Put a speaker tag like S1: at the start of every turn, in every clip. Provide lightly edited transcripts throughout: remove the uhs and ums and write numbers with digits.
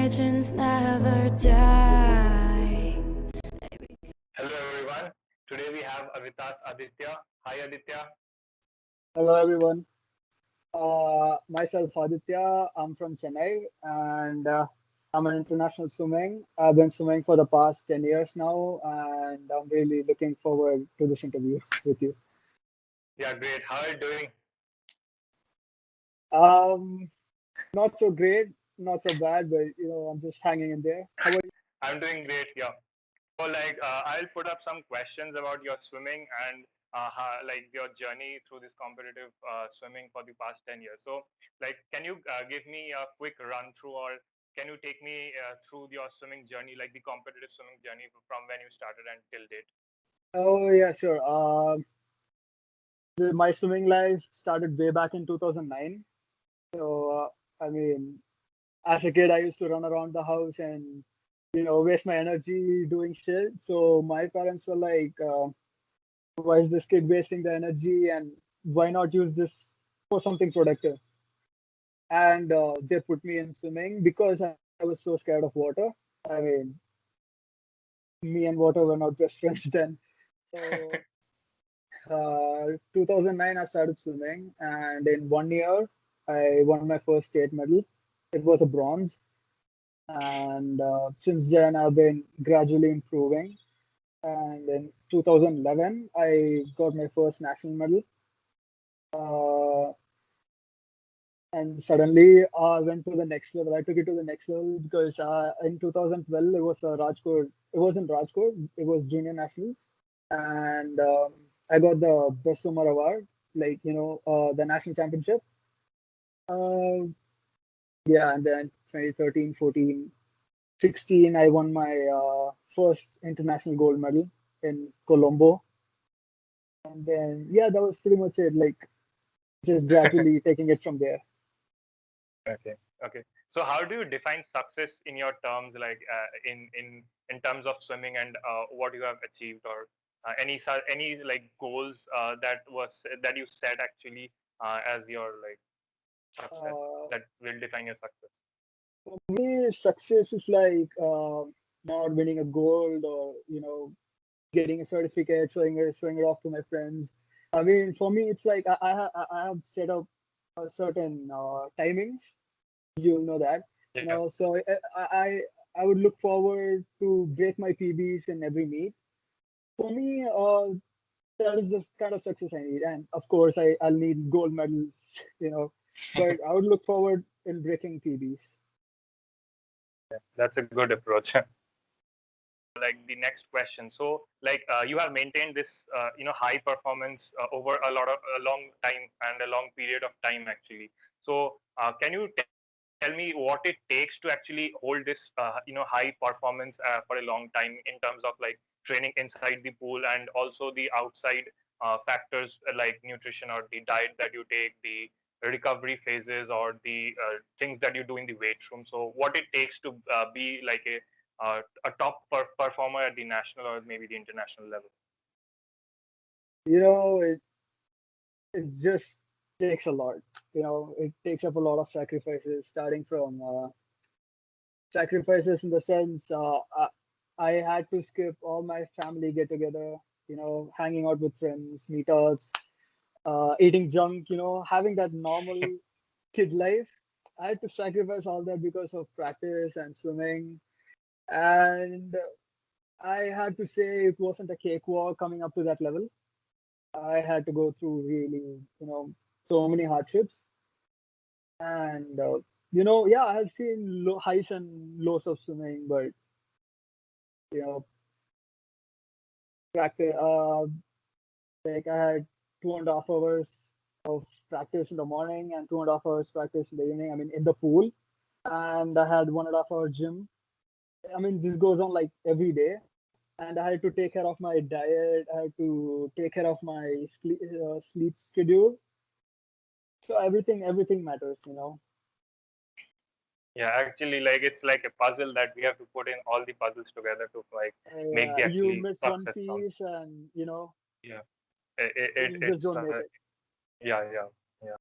S1: legends never die.
S2: Hello everyone. Today we have with us Adhithya. Hi Adhithya.
S3: Hello everyone. Myself Aditya. I'm from Chennai and I'm an international swimming. I've been swimming for the past 10 years now and I'm really looking forward to this interview with you.
S2: Yeah, great. How are you doing?
S3: Um, Not so great, not so bad, but I'm just hanging in there. How about you?
S2: I'm doing great. Yeah. So I'll put up some questions about your swimming and like your journey through this competitive swimming for the past 10 years. So can you give me a quick run through, or can you take me through your swimming journey, like the competitive swimming journey from when you started and till date?
S3: Oh yeah, sure. My swimming life started way back in 2009. So I mean, as a kid, I used to run around the house and waste my energy doing shit. So my parents were like, why is this kid wasting the energy and why not use this for something productive? And they put me in swimming because I was so scared of water. I mean, me and water were not best friends then. So 2009, I started swimming, and in 1 year, I won my first state medal. It was a bronze, and since then, I've been gradually improving. And in 2011, I got my first national medal. Uh, and suddenly I went to the next level. I took it to the next level because in 2012 it was Rajkot. It wasn't Rajkot. It was junior nationals, and I got the best swimmer award, like the national championship. Uh, yeah, and then 2013, 14, 16, I won my first international gold medal in Colombo, and then yeah, that was pretty much it. Like just gradually taking it from there.
S2: Okay. Okay. So how do you define success in your terms, like in terms of swimming and what you have achieved, or any like goals that you set actually as your like success
S3: Uh,
S2: that will define your success?
S3: For me, success is like not winning a gold or getting a certificate, showing it off to my friends. I mean, for me, it's like I have set up a certain timings. You know that,
S2: Yeah.
S3: So I would look forward to break my PBs in every meet. For me, that is the kind of success I need, and of course, I'll need gold medals, you know. But I would look forward in breaking PBs.
S2: That's a good approach. Like the next question, so you have maintained this high performance over a long time and a long period of time actually. So can you tell me what it takes to actually hold this high performance for a long time in terms of like training inside the pool and also the outside factors like nutrition or the diet that you take, the recovery phases, or the things that you do in the weight room? So what it takes to be like a top performer at the national or maybe the international level?
S3: You know, it just takes a lot. It takes up a lot of sacrifices, starting from sacrifices in the sense I had to skip all my family get together, hanging out with friends, meetups, eating junk, having that normal kid life. I had to sacrifice all that because of practice and swimming. And I had to say it wasn't a cakewalk coming up to that level. I had to go through really, so many hardships. And, yeah, I have seen highs and lows of swimming, but, you know, practice, like I had 2.5 hours of practice in the morning and 2.5 hours practice in the evening. I mean, in the pool. And I had 1.5 hour gym. I mean, this goes on like every day. And I had to take care of my diet. I had to take care of my sleep schedule. So everything matters.
S2: Yeah, actually, like it's like a puzzle that we have to put in all the puzzles together to like make the
S3: You
S2: actually
S3: miss one
S2: success count.
S3: piece, and
S2: Yeah,
S3: you just
S2: it's
S3: don't make it.
S2: yeah, yeah, yeah.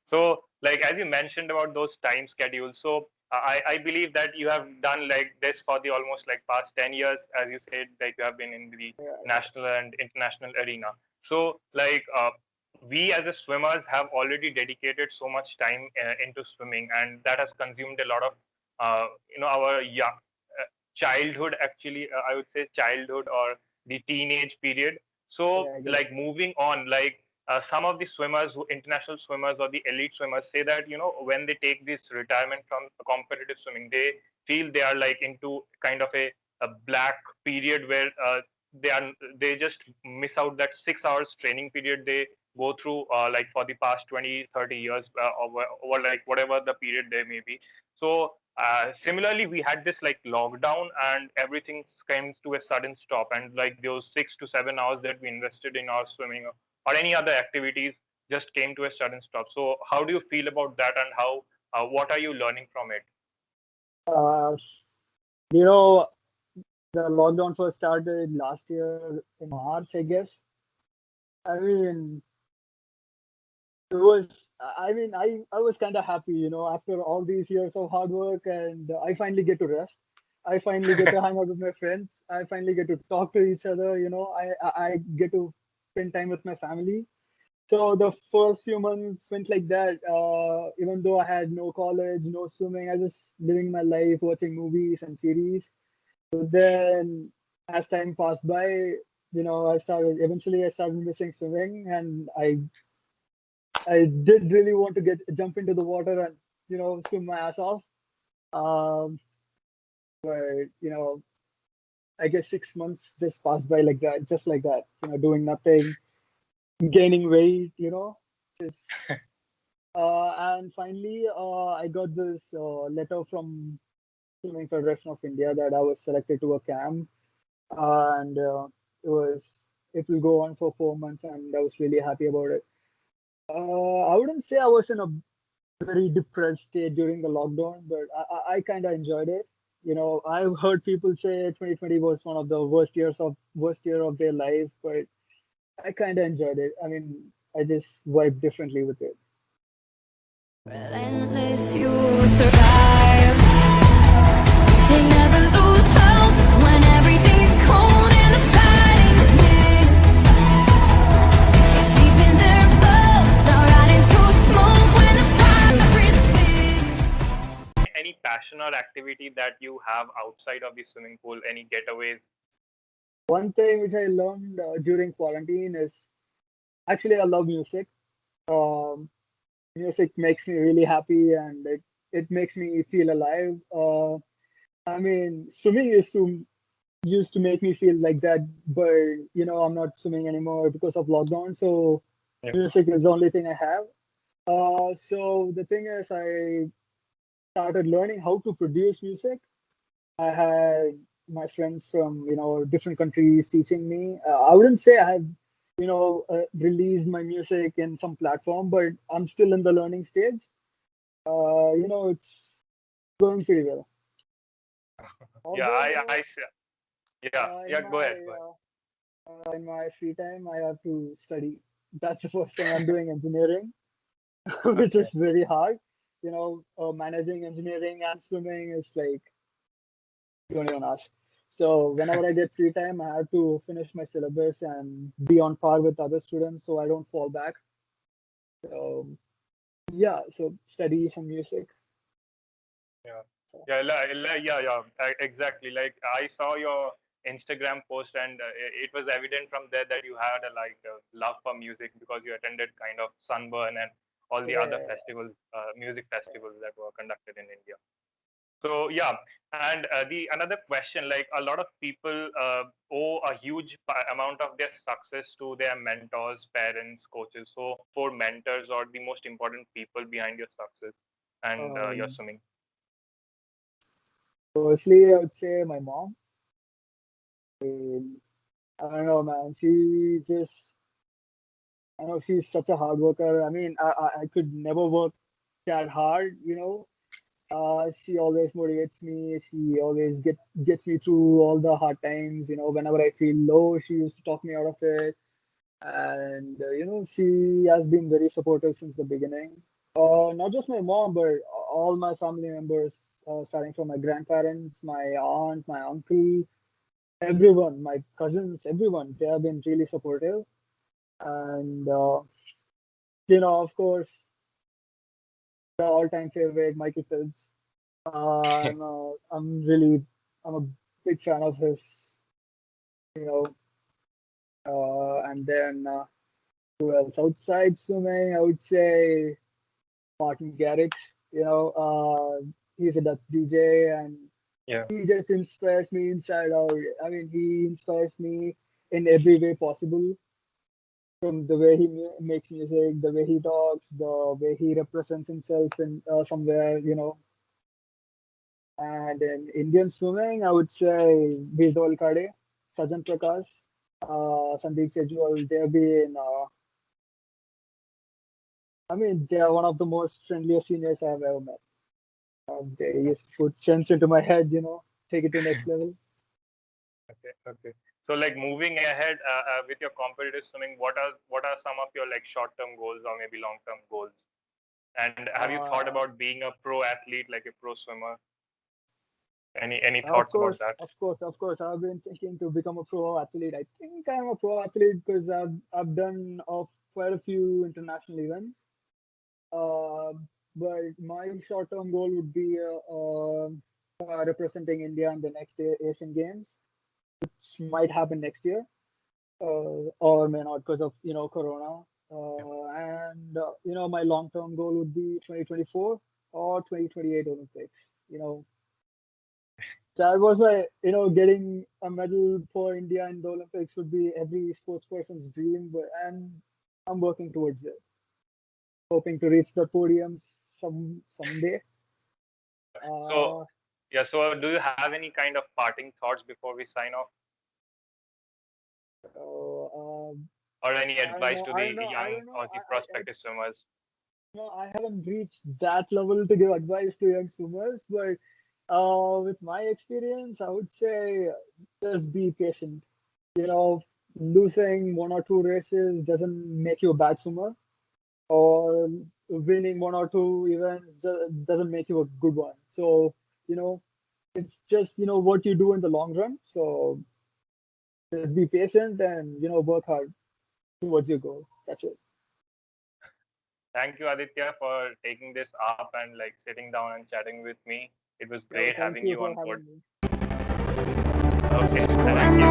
S2: So, like as you mentioned about those time schedules, so I believe that you have done like this for the almost like past 10 years, as you said, like you have been in the
S3: Yeah,
S2: national and international arena. So like we as a swimmers have already dedicated so much time into swimming, and that has consumed a lot of our childhood, actually, I would say childhood or the teenage period. So
S3: yeah, I get it.
S2: like moving on, like some of the swimmers, who international swimmers or the elite swimmers, say that when they take this retirement from competitive swimming, they feel they are like into kind of a black period where they just miss out that 6 hours training period they go through like for the past 20-30 years, over like whatever the period there may be. So similarly, we had this like lockdown, and everything came to a sudden stop, and like those 6 to 7 hours that we invested in our swimming or any other activities just came to a sudden stop. So how do you feel about that, and how what are you learning from it?
S3: Uh, you know, the lockdown first started last year in March, I guess. I mean, it was. I was kind of happy, after all these years of hard work, and I finally get to rest. I finally get to hang out with my friends. I finally get to talk to each other. I get to spend time with my family. So the first few months went like that. Even though I had no college, no swimming, I was just living my life, watching movies and series. But then, as time passed by, I started missing swimming, and I did really want to jump into the water and swim my ass off. Um, but I guess 6 months just passed by like that, just like that. Doing nothing, gaining weight. Just and finally, I got this letter from Swimming Federation of India that I was selected to a camp, and it was it will go on for 4 months, and I was really happy about it. I wouldn't say I was in a very depressed state during the lockdown, but I kind of enjoyed it. I've heard people say 2020 was one of the worst year of their life, but I kind of enjoyed it. I mean, I just vibed differently with it.
S1: Relentless, you survive. They never lose hope when everything's cold and the fighting's near. It's deep in their bones, they'll ride into smoke when the fire is big.
S2: Any passion or activity that you have outside of the swimming pool? Any getaways?
S3: One thing which I learned during quarantine is actually I love music. Um, Music makes me really happy, and it makes me feel alive. I mean, swimming used to make me feel like that, but I'm not swimming anymore because of lockdown. So
S2: Yeah.
S3: music is the only thing I have. So the thing is, I started learning how to produce music. I had my friends from different countries teaching me. I wouldn't say I have released my music in some platform, but I'm still in the learning stage. It's going pretty well.
S2: Yeah,
S3: Although
S2: yeah,
S3: uh, in
S2: yeah. Go
S3: my
S2: ahead. Go ahead.
S3: in my free time, I have to study. That's the first thing I'm doing engineering, which
S2: Okay.
S3: is very hard. Managing engineering and swimming is like, don't even ask. So whenever I get free time, I have to finish my syllabus and be on par with other students so I don't fall back. So yeah, so study some music.
S2: Yeah,
S3: So,
S2: exactly. Like I saw your Instagram post, and it was evident from there that you had a love for music, because you attended kind of Sunburn and all the other
S3: yeah.
S2: festivals, music festivals that were conducted in India. So yeah, and the another question, like a lot of people owe a huge amount of their success to their mentors, parents, coaches. So for mentors or the most important people behind your success and your
S3: Um,
S2: swimming.
S3: Firstly, I would say my mom. Um, I don't know, man. I know she's such a hard worker. I mean, I could never work that hard. She always motivates me. She always gets me through all the hard times. Whenever I feel low, she used to talk me out of it. And she has been very supportive since the beginning. Not just my mom, but all my family members, starting from my grandparents, my aunt, my uncle, everyone, my cousins, everyone. They have been really supportive, and of course, the all-time favorite, Michael Phelps. I'm a big fan of his, you know. And then who else? Outside swimming, I would say Martin Garrix. He's a Dutch DJ, and
S2: Yeah.
S3: he just inspires me inside out. I mean, he inspires me in every way possible. From the way he makes music, the way he talks, the way he represents himself in somewhere, And in Indian swimming, I would say Vijay Kade, Sajan Prakash, Sandeep Sejwal. They've been, I mean, they are one of the most friendliest seniors I have ever met. They used to put sense into my head, take it to next level.
S2: Okay. Okay. So like moving ahead with your competitive swimming, what are some of your like short-term goals or maybe long-term goals? And have you thought
S3: Uh,
S2: about being a pro athlete, like a pro swimmer? Any
S3: of
S2: thoughts about
S3: course,
S2: that?
S3: of course, of course. I've been thinking to become a pro athlete. I think I'm a pro athlete because I've done of quite a few international events. Uh, but my short-term goal would be representing India in the next Asian Games, which might happen next year, or may not because of Corona. My long-term goal would be 2024 or 2028 Olympics. You know, that was my getting a medal for India in the Olympics would be every sports person's dream, and I'm working towards it, hoping to reach the podium someday.
S2: So
S3: Uh,
S2: yeah, so do you have any kind of parting thoughts before we sign off,
S3: so,
S2: or any
S3: I don't
S2: advice
S3: know.
S2: to
S3: I
S2: the
S3: don't know. I
S2: young
S3: don't know.
S2: or the prospective swimmers?
S3: I haven't reached that level to give advice to young swimmers, but with my experience, I would say just be patient. You know, losing one or two races doesn't make you a bad swimmer, or winning one or two events doesn't make you a good one. So, you know, it's just what you do in the long run. So just be patient and work hard towards your goal. That's it.
S2: Thank you, Aditya, for taking this up and like sitting down and chatting with me. It was
S3: So
S2: great
S3: thank
S2: having
S3: you
S2: you
S3: for
S2: on board.
S3: having me.
S2: Okay,
S1: When
S2: thank you.